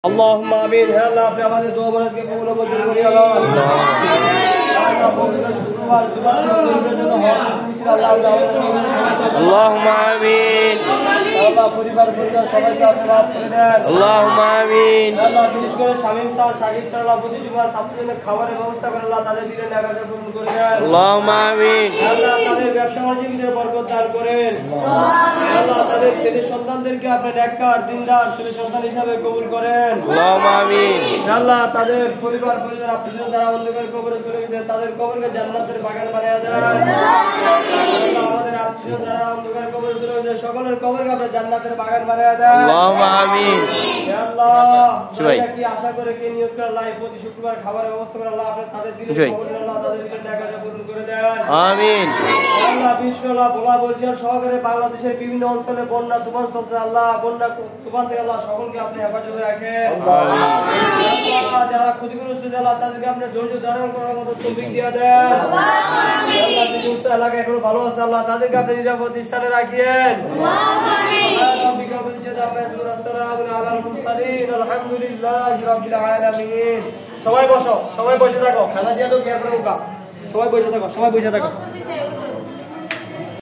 اللهم آمين হে আল্লাহ আপনি আমাদের দোয়া বরাতকে কবুল ও মঞ্জুর করিয়া আল্লাহ اللهم آمين আল্লাহ পরিবার পরিবার সবাইকে আপনি মাফ করে দেন اللهم آمين আল্লাহ বিশেষ করে শামীম স্যার সাকিব স্যার আল্লাহ প্রতি জুমা ছাত্রদের খাবারের ব্যবস্থা করে আল্লাহ তাদের দিলে নাগাজা পূরণ করে দেন اللهم آمين আল্লাহ তাদের ব্যবসা বাণিজ্যের ভিতরে বরকত দান করেন আল্লাহ তাদের ছেলে সন্তানদেরকে আপনি নেককার দিনদার ছেলে সন্তান হিসাবে কবুল করেন اللهم آمين আল্লাহ তাদের পরিবার পরিবার আপনি যারা অন্ধকার কবরে চলে গেছেন তাদের কবরকে জান্নাতের বাগান বানিয়ে দেন আল্লাহ আমাদের আত্মীয় যারা অন্ধকার কবরে চলে গেছেন সকলের কবরকে আপনি জান্নাতের বাগান বানিয়ে দেন اللهم آمين হে আল্লাহ সবাই কি আশা করে কি নিয়ত করে আল্লাহ প্রতি শুক্রবার খাবারের ব্যবস্থা করে আল্লাহ আপনি তাদের দিলে কবরে আল্লাহ তাদের দিলে নাগাজা পূরণ করে দেন আমিন আল্লাহ বিশ্বলা বলা বলছেন সহকারে বাংলাদেশের বিভিন্ন অঞ্চলে বন্যা তুফান চলছে আল্লাহ বন্যা তুফান থেকে আল্লাহ সকলকে আপনি হেফাজতে রাখেন আল্লাহ যারা ক্ষতিগ্রস্ত আল্লাহ তাদেরকে আপনি ধৈর্য ধারণ করার মতো তৌফিক দিয়ে দেন আল্লাহ বিদ্যুৎ এলাকা এখন ভালো আছে আল্লাহ তাদেরকে আপনি নিরাপদ স্থানে রাখিয়েন সবাই বসো সবাই বসে থাকো খানা দিয়ে দাও সবাই বসে থাকো